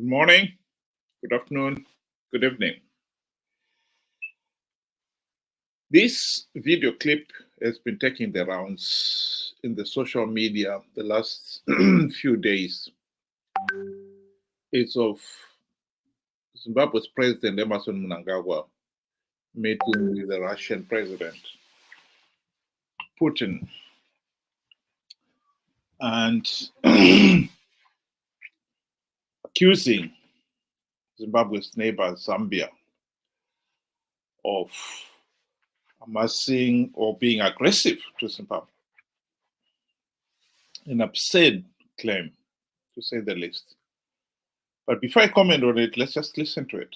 Good morning, good afternoon, good evening. This video clip has been taking the rounds in the social media the last few days. It's of Zimbabwe's President Emmerson Mnangagwa meeting with the Russian President Putin and accusing Zimbabwe's neighbor Zambia of amassing or being aggressive to Zimbabwe. An absurd claim, to say the least. But before I comment on it, let's just listen to it.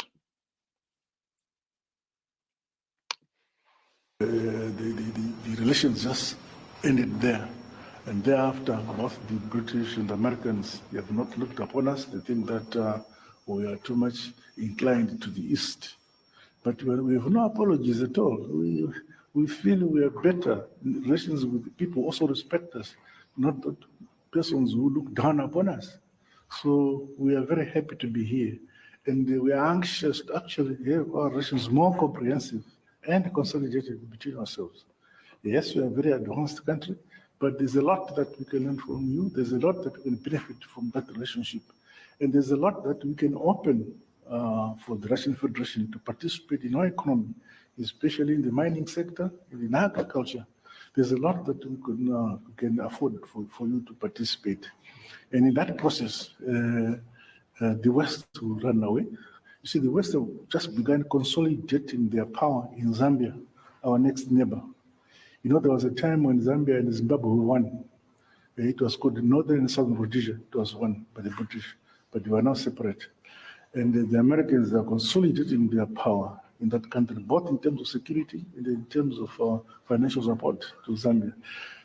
The relations just ended there. And thereafter, both the British and the Americans have not looked upon us. They think that we are too much inclined to the East. But we have no apologies at all. We feel we are better. Relations with people also respect us, not that persons who look down upon us. So we are very happy to be here. And we are anxious to actually have our relations more comprehensive and consolidated between ourselves. Yes, we are a very advanced country, but there's a lot that we can learn from you. There's a lot that we can benefit from that relationship. And there's a lot that we can open for the Russian Federation to participate in our economy, especially in the mining sector and in agriculture. There's a lot that we can afford for you to participate. And in that process, the West will run away. You see, the West have just begun consolidating their power in Zambia, our next neighbor. You know, there was a time when Zambia and Zimbabwe were one. It was called Northern and Southern Rhodesia. It was won by the British, but they were now separate. And the Americans are consolidating their power in that country, both in terms of security and in terms of financial support to Zambia,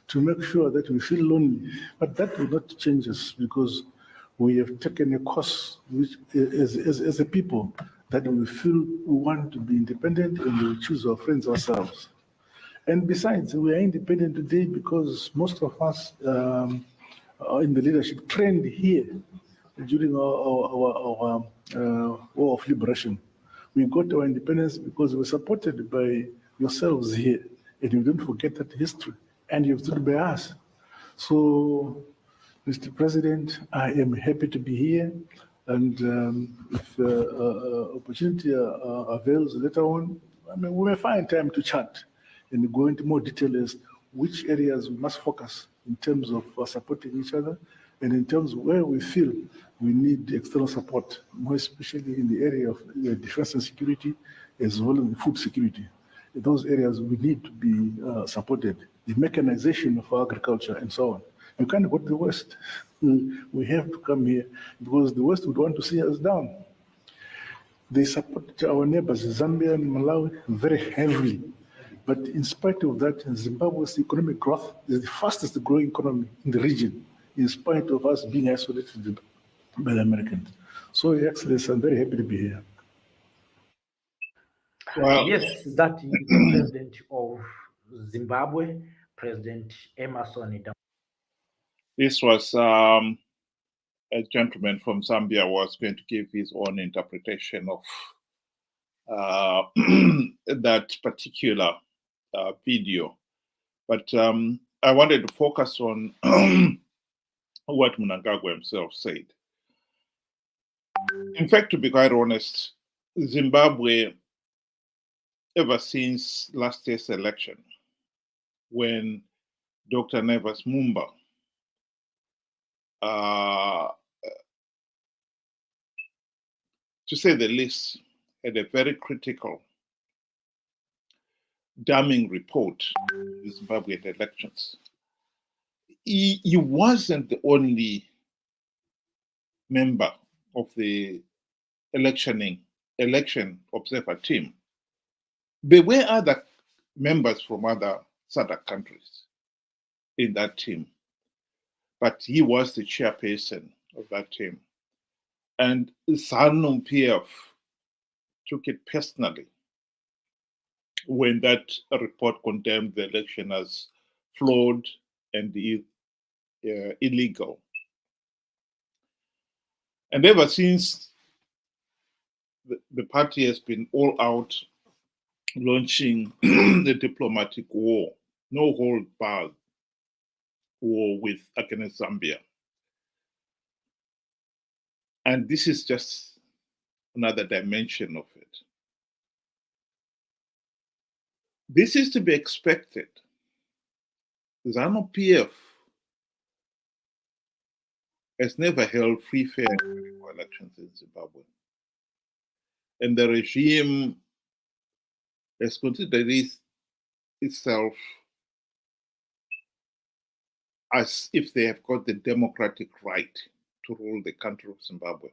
to make sure that we feel lonely. But that will not change us, because we have taken a course which, as a people, that we feel we want to be independent and we choose our friends ourselves. And besides, we are independent today because most of us in the leadership trained here during our war of liberation. We got our independence because we were supported by yourselves here, and you don't forget that history, and you've stood by us. So, Mr. President, I am happy to be here, and if opportunity avails later on, I mean, we may find time to chat and go into more detail as which areas we must focus in terms of supporting each other, and in terms of where we feel we need external support, more especially in the area of defense and security, as well as food security. In those areas we need to be supported, the mechanization of agriculture and so on. You can't go to the West. We have to come here because the West would want to see us down. They support our neighbors, Zambia and Malawi, very heavily. But in spite of that, Zimbabwe's economic growth is the fastest growing economy in the region, in spite of us being isolated by the Americans. So, Your Excellency, I'm very happy to be here. Well, yes, that is the president of Zimbabwe, President Emmerson. This was a gentleman from Zambia was going to give his own interpretation of that particular video. But I wanted to focus on what Mnangagwa himself said. In fact, to be quite honest, Zimbabwe, ever since last year's election, when Dr Mumba to say the least, had a very critical, damning report in the Zimbabwean elections. He wasn't the only member of the election observer team. There were other members from other SADC countries in that team, but he was the chairperson of that team. And Zanu PF took it personally when that report condemned the election as flawed and illegal. And ever since the party has been all out launching the diplomatic war, no hold barred war against Zambia. And this is just another dimension of it. This is to be expected. Zanu PF has never held free, fair, and credible elections in Zimbabwe. And the regime has considered itself as if they have got the democratic right to rule the country of Zimbabwe.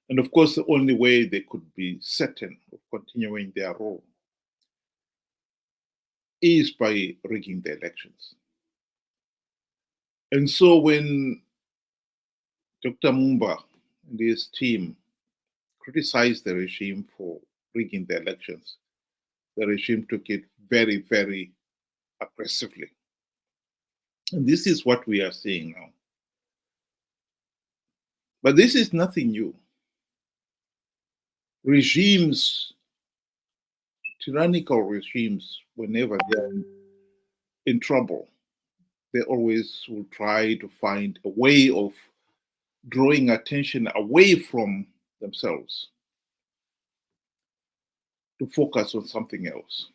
And of course, the only way they could be certain of continuing their role is by rigging the elections. And so when Dr. Mumba and his team criticized the regime for rigging the elections, the regime took it very, very aggressively. And this is what we are seeing now. But this is nothing new. Regimes, tyrannical regimes, whenever they're in trouble, they always will try to find a way of drawing attention away from themselves to focus on something else.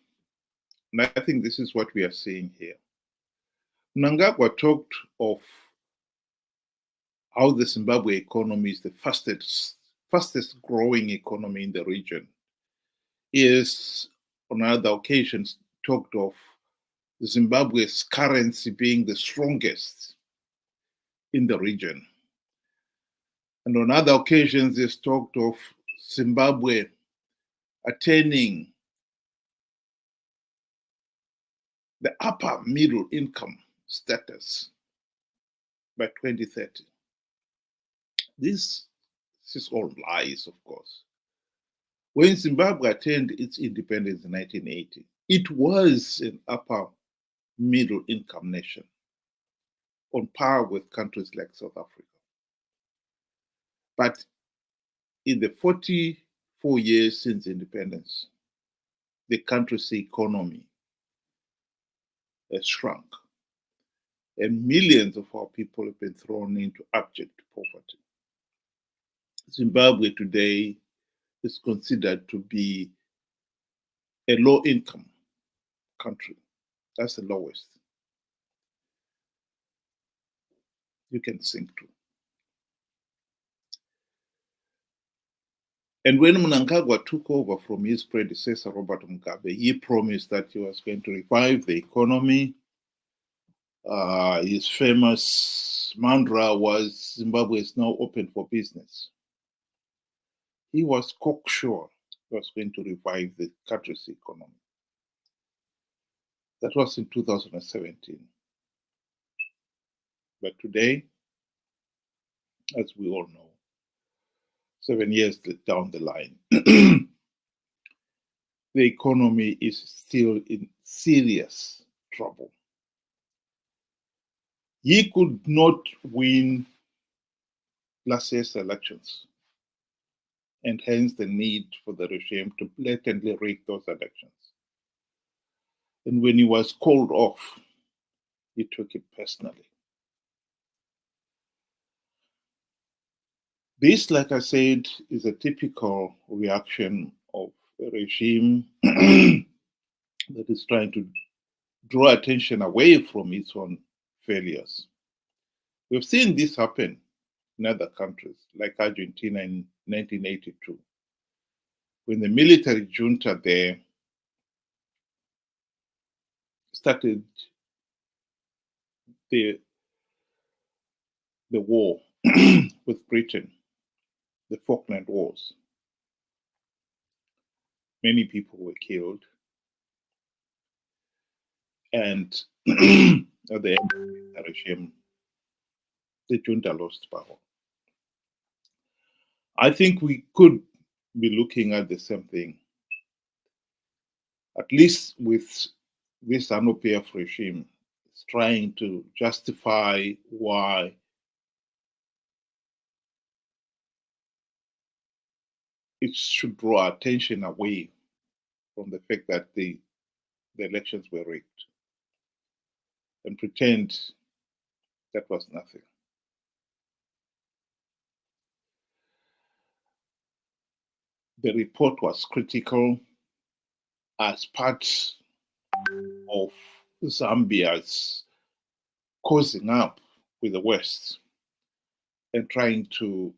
And I think this is what we are seeing here. Mnangagwa talked of how the Zimbabwe economy is the fastest growing economy in the region. He has, on other occasions, talked of Zimbabwe's currency being the strongest in the region. And on other occasions, he's talked of Zimbabwe attaining the upper middle income status by 2030. This is all lies, of course. When Zimbabwe attained its independence in 1980, it was an upper middle income nation on par with countries like South Africa. But in the 44 years since independence, the country's economy has shrunk, and millions of our people have been thrown into abject poverty. Zimbabwe today is considered to be a low-income country. That's the lowest you can sink to. And when Mnangagwa took over from his predecessor, Robert Mugabe, he promised that he was going to revive the economy. His famous mantra was, Zimbabwe is now open for business. He was cocksure he was going to revive the country's economy. That was in 2017. But today, as we all know, 7 years down the line, the economy is still in serious trouble. He could not win last year's elections, and hence the need for the regime to blatantly rig those elections. And when he was called off, he took it personally. This, like I said, is a typical reaction of a regime that is trying to draw attention away from its own failures. We've seen this happen in other countries, like Argentina in 1982, when the military junta there started the war with Britain, the Falkland Wars. Many people were killed, and at the end of the regime, the junta lost power. I think we could be looking at the same thing, at least with this Zanu PF regime. It's trying to justify why it should draw attention away from the fact that the elections were rigged and pretend that was nothing. The report was critical as part of Zambia's causing up with the West and trying to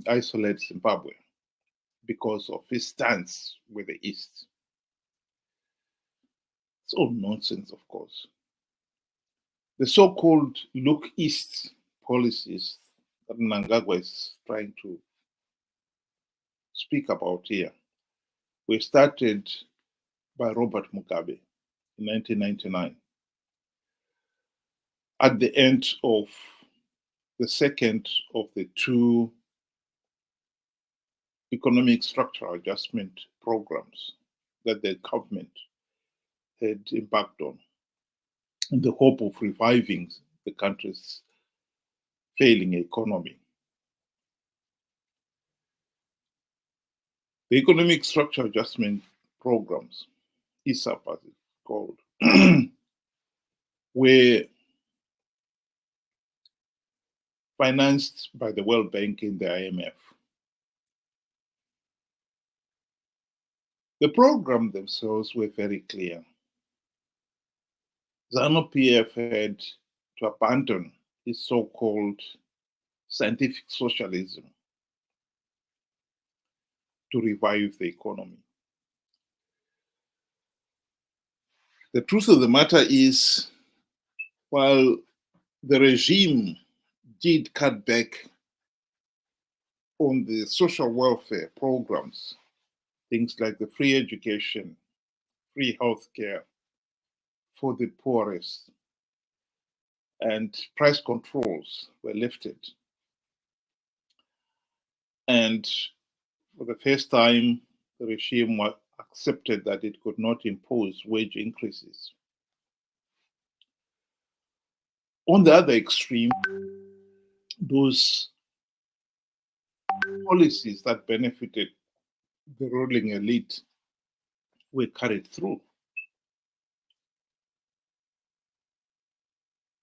isolate Zimbabwe because of his stance with the East. It's all nonsense, of course. The so-called look East policies that Mnangagwa is trying to speak about here were started by Robert Mugabe in 1999 at the end of the second of the two economic structural adjustment programs that the government had embarked on in the hope of reviving the country's failing economy. The economic structural adjustment programs, ESAP as it's called, were financed by the World Bank and the IMF. The program themselves were very clear. Zanu PF had to abandon his so-called scientific socialism to revive the economy. The truth of the matter is, while the regime did cut back on the social welfare programs, things like the free education, free healthcare for the poorest, and price controls were lifted. And for the first time, the regime accepted that it could not impose wage increases. On the other extreme, those policies that benefited the ruling elite were carried through.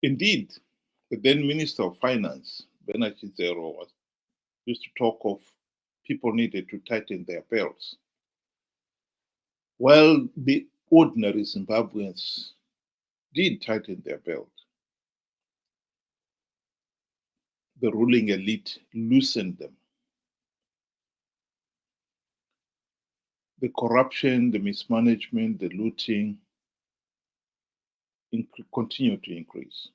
Indeed, the then Minister of Finance, Bernard Zero, used to talk of people needed to tighten their belts. While the ordinary Zimbabweans did tighten their belt, the ruling elite loosened them. The corruption, the mismanagement, the looting continue to increase.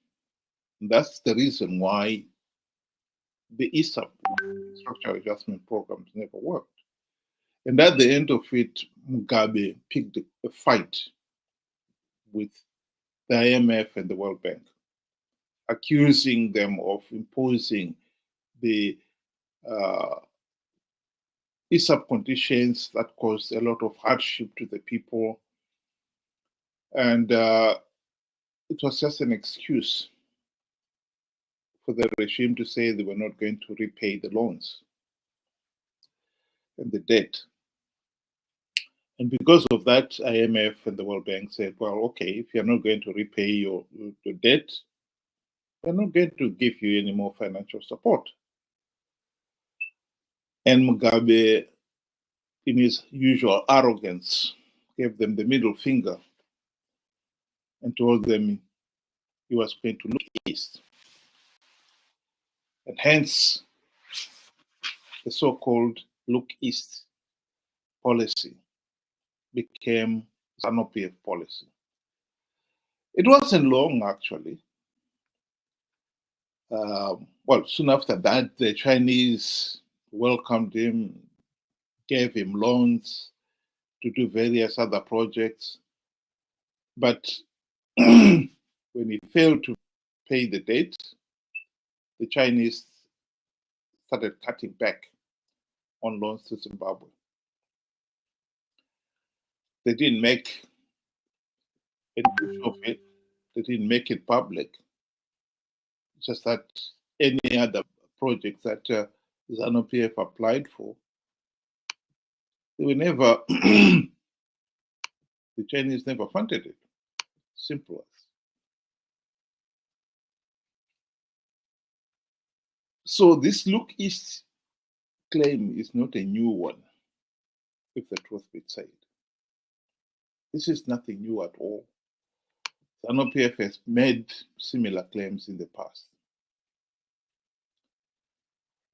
And that's the reason why the ESAP, structural adjustment programs, never worked. And at the end of it, Mugabe picked a fight with the IMF and the World Bank, accusing them of imposing the ESAP conditions that caused a lot of hardship to the people. And it was just an excuse for the regime to say they were not going to repay the loans and the debt. And because of that, IMF and the World Bank said, well, okay, if you're not going to repay your debt, we're not going to give you any more financial support. And Mugabe, in his usual arrogance, gave them the middle finger and told them he was going to look east. And hence, the so-called look east policy became Zanu PF policy. It wasn't long, actually. Well, soon after that, the Chinese welcomed him, gave him loans to do various other projects. But when he failed to pay the debt, the Chinese started cutting back on loans to Zimbabwe. They didn't make any use of it. They didn't make it public. Just that any other project that Zanu PF applied for, They were never, the Chinese never funded it. Simple as. So this look east claim is not a new one, if the truth be said. This is nothing new at all. Zanu PF has made similar claims in the past.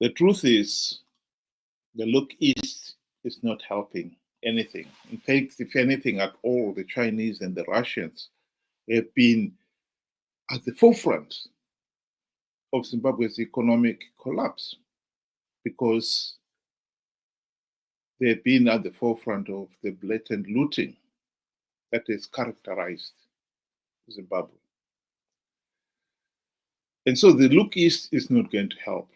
The truth is, the look east is not helping anything. In fact, if anything at all, the Chinese and the Russians have been at the forefront of Zimbabwe's economic collapse because they've been at the forefront of the blatant looting that has characterized Zimbabwe. And so the look east is not going to help.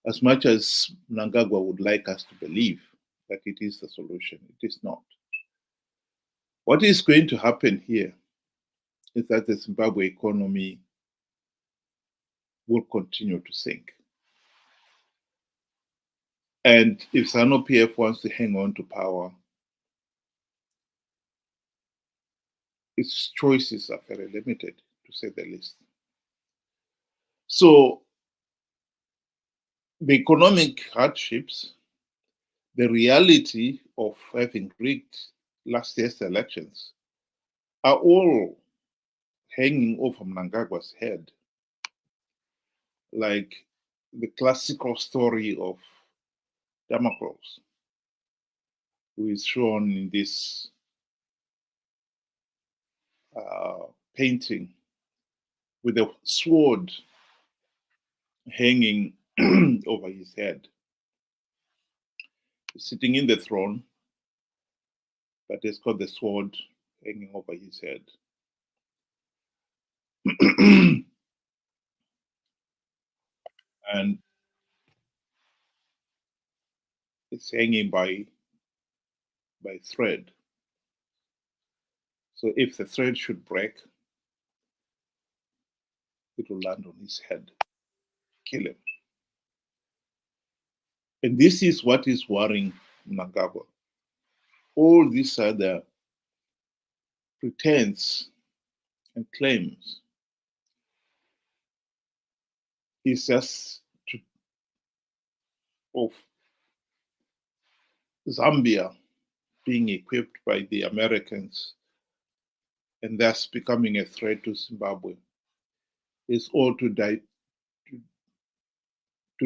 As much as Mnangagwa would like us to believe that it is the solution, it is not. What is going to happen here is that the Zimbabwe economy will continue to sink. And if Zanu PF wants to hang on to power, its choices are very limited, to say the least. So the economic hardships, the reality of having rigged last year's elections are all hanging over Mnangagwa's head, like the classical story of Damocles, who is shown in this painting with a sword hanging over his head. He's sitting in the throne, but he's got the sword hanging over his head. And it's hanging by thread. So if the thread should break, it will land on his head, kill him. And this is what is worrying Mnangagwa. All these other pretense and claims is just of Zambia being equipped by the Americans and thus becoming a threat to Zimbabwe. Is all to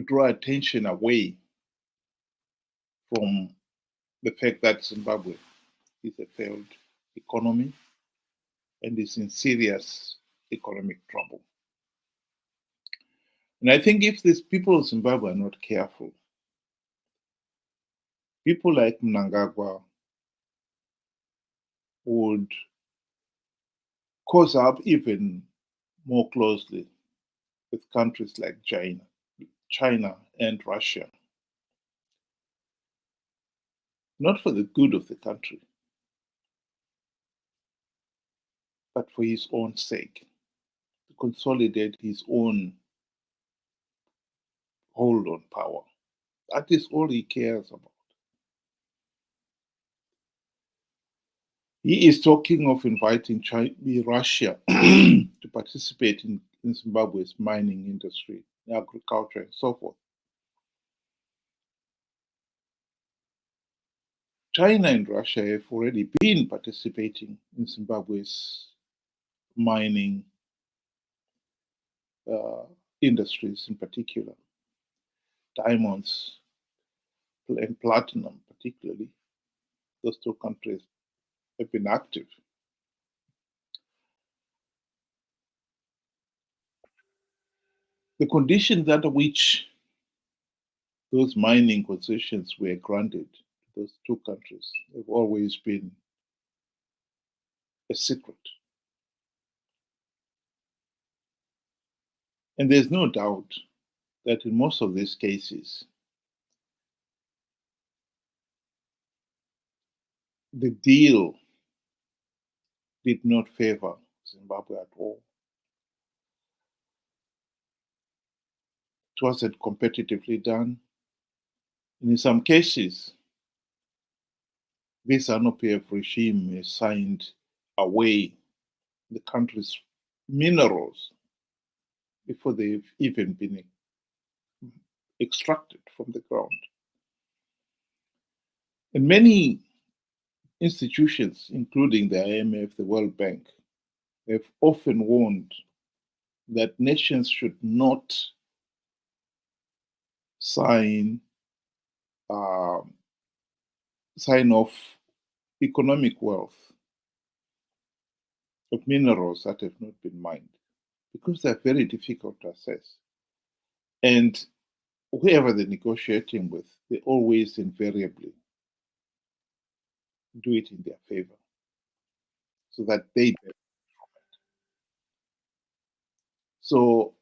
draw attention away from the fact that Zimbabwe is a failed economy and is in serious economic trouble. And I think if these people of Zimbabwe are not careful, people like Mnangagwa would cause up even more closely with countries like China and Russia. Not for the good of the country, but for his own sake, to consolidate his own hold on power. That is all he cares about. He is talking of inviting Russia to participate in Zimbabwe's mining industry, agriculture, and so forth. China and Russia have already been participating in Zimbabwe's mining industries, in particular, diamonds and platinum, particularly. Those two countries have been active. The conditions under which those mining concessions were granted to those two countries have always been a secret. And there's no doubt that in most of these cases, the deal did not favor Zimbabwe at all. It wasn't competitively done. And in some cases, this Zanu PF regime has signed away the country's minerals before they've even been extracted from the ground. And many institutions, including the IMF, the World Bank, have often warned that nations should not sign off economic wealth of minerals that have not been mined, because they're very difficult to assess. And whoever they're negotiating with, they always invariably do it in their favor so that they benefit from it. So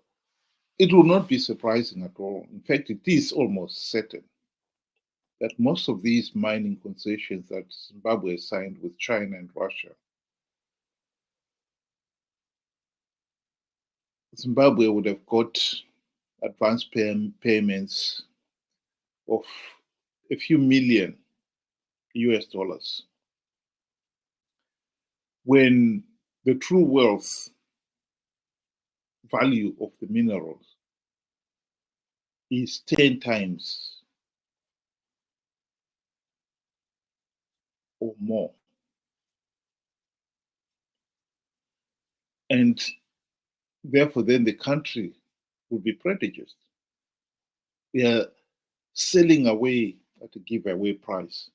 it will not be surprising at all. In fact, it is almost certain that most of these mining concessions that Zimbabwe signed with China and Russia, Zimbabwe would have got advance payments of a few million US dollars, when the true wealth value of the minerals is 10 times or more. And therefore, then the country will be prejudiced. They are selling away at a giveaway price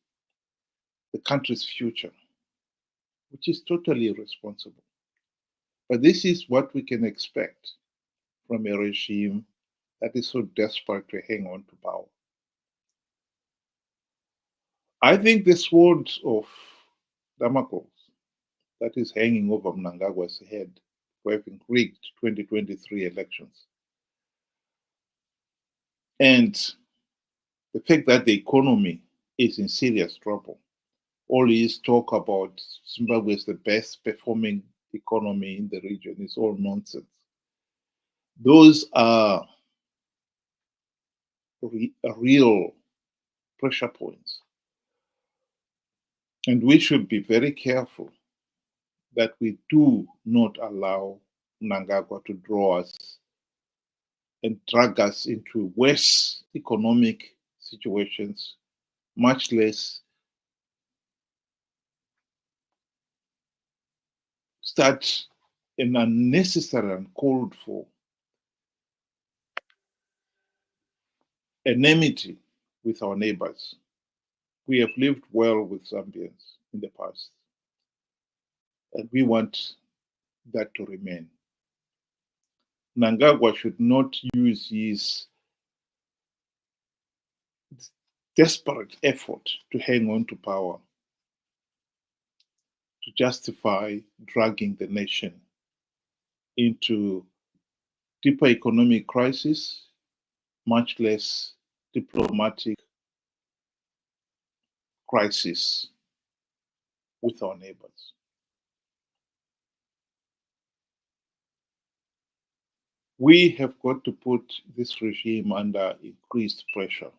the country's future, which is totally irresponsible. But this is what we can expect from a regime that is so desperate to hang on to power. I think the sword of Damocles that is hanging over Mnangagwa's head for having rigged 2023 elections, and the fact that the economy is in serious trouble. All his talk about Zimbabwe is the best performing economy in the region is all nonsense. Those are real pressure points. And we should be very careful that we do not allow Mnangagwa to draw us and drag us into worse economic situations, much less start an unnecessary and called for enmity with our neighbors. We have lived well with Zambians in the past, and we want that to remain. Mnangagwa should not use his desperate effort to hang on to power to justify dragging the nation into deeper economic crisis, much less diplomatic crisis with our neighbors. We have got to put this regime under increased pressure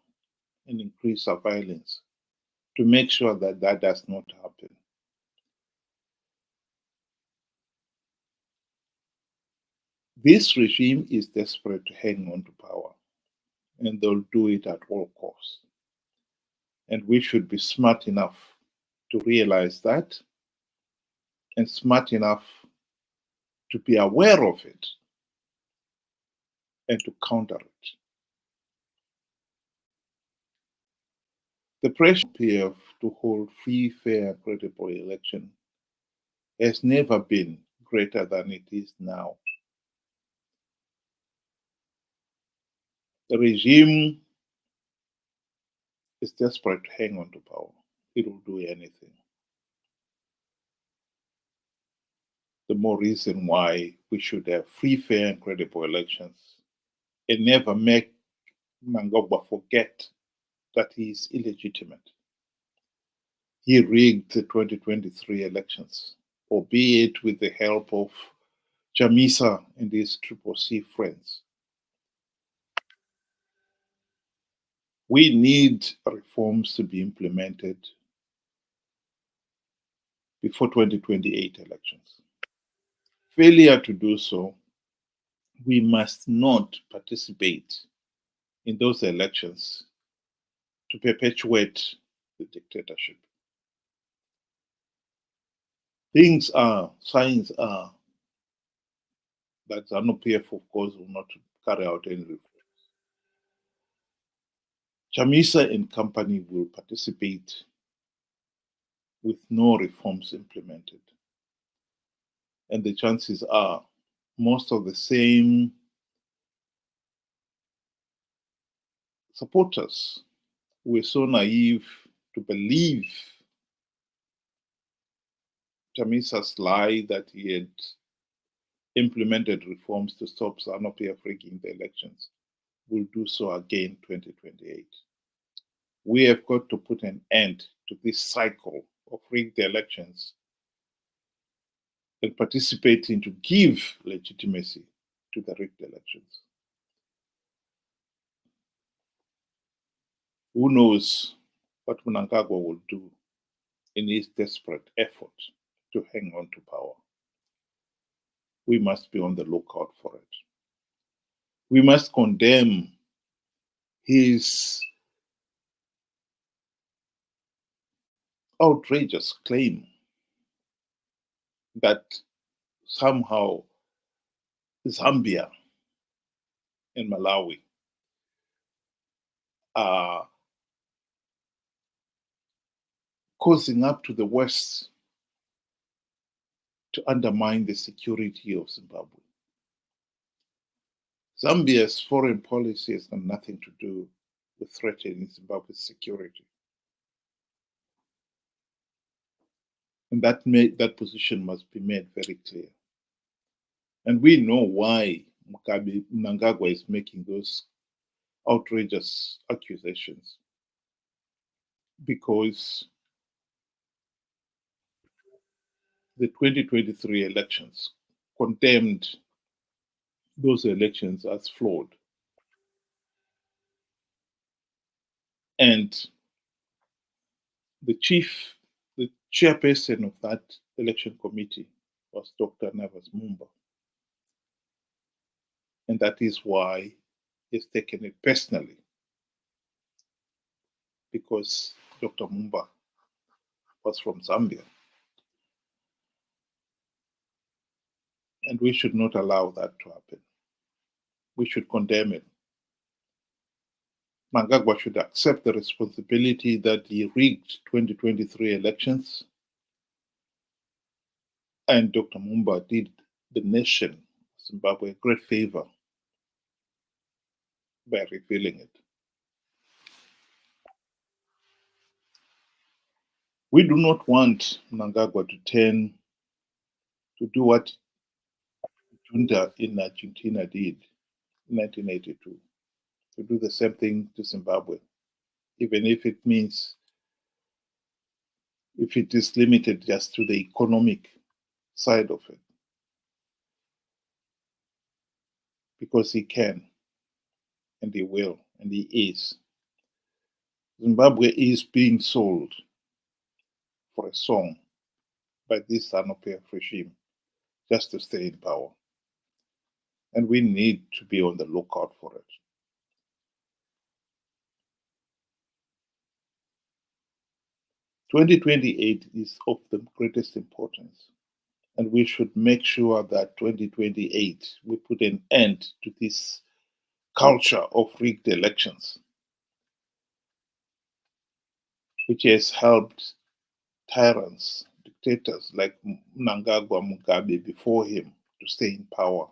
and increased surveillance to make sure that that does not happen. This regime is desperate to hang on to power, and they'll do it at all costs. And we should be smart enough to realize that, and smart enough to be aware of it and to counter it. The pressure PF to hold free, fair, and credible election has never been greater than it is now. The regime is desperate to hang on to power. It will do anything. The more reason why we should have free, fair, and credible elections and never make Mnangagwa forget that he is illegitimate. He rigged the 2023 elections, albeit with the help of Chamisa and his CCC friends. We need reforms to be implemented before 2028 elections. Failure to do so, we must not participate in those elections to perpetuate the dictatorship. Signs are that Zanu PF, of course, will not carry out any reforms. Chamisa and company will participate with no reforms implemented. And the chances are most of the same supporters were so naive to believe Chamisa's lie that he had implemented reforms to stop Zanu PF rigging the elections will do so again 2028. We have got to put an end to this cycle of rigged elections and participating to give legitimacy to the rigged elections. Who knows what Mnangagwa will do in his desperate effort to hang on to power? We must be on the lookout for it. We must condemn his outrageous claim that somehow Zambia and Malawi are causing up to the West to undermine the security of Zimbabwe. Zambia's foreign policy has got nothing to do with threatening Zimbabwe's security. And that position must be made very clear. And we know why Mnangagwa is making those outrageous accusations. Because the 2023 elections condemned those elections as flawed. And the chairperson of that election committee was Dr Mumba. And that is why he's taken it personally, because Dr Mumba was from Zambia. And we should not allow that to happen. We should condemn it. Mnangagwa should accept the responsibility that he rigged 2023 elections. And Dr Mumba did the nation of Zimbabwe a great favor by revealing it. We do not want Mnangagwa to do what Junta in Argentina did in 1982, to do the same thing to Zimbabwe, even if it means, if it is limited just to the economic side of it. Because he can, and he will, and he is. Zimbabwe is being sold for a song by this Zanu PF regime just to stay in power. And we need to be on the lookout for it. "2028 is of the greatest importance, and we should make sure that 2028 we put an end to this culture of rigged elections, which has helped tyrants, dictators like Mnangagwa, Mugabe before him to stay in power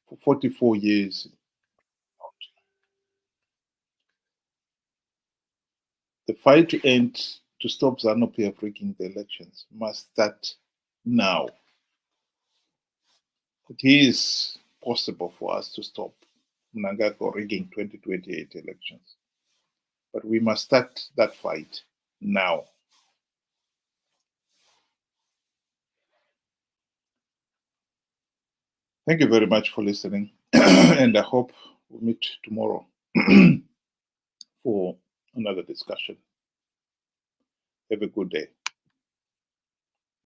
for 44 years. The fight to stop Zanu PF rigging the elections must start now. It is possible for us to stop Mnangagwa rigging 2028 elections, but we must start that fight now. Thank you very much for listening, and I hope we'll meet tomorrow for another discussion. Have a good day.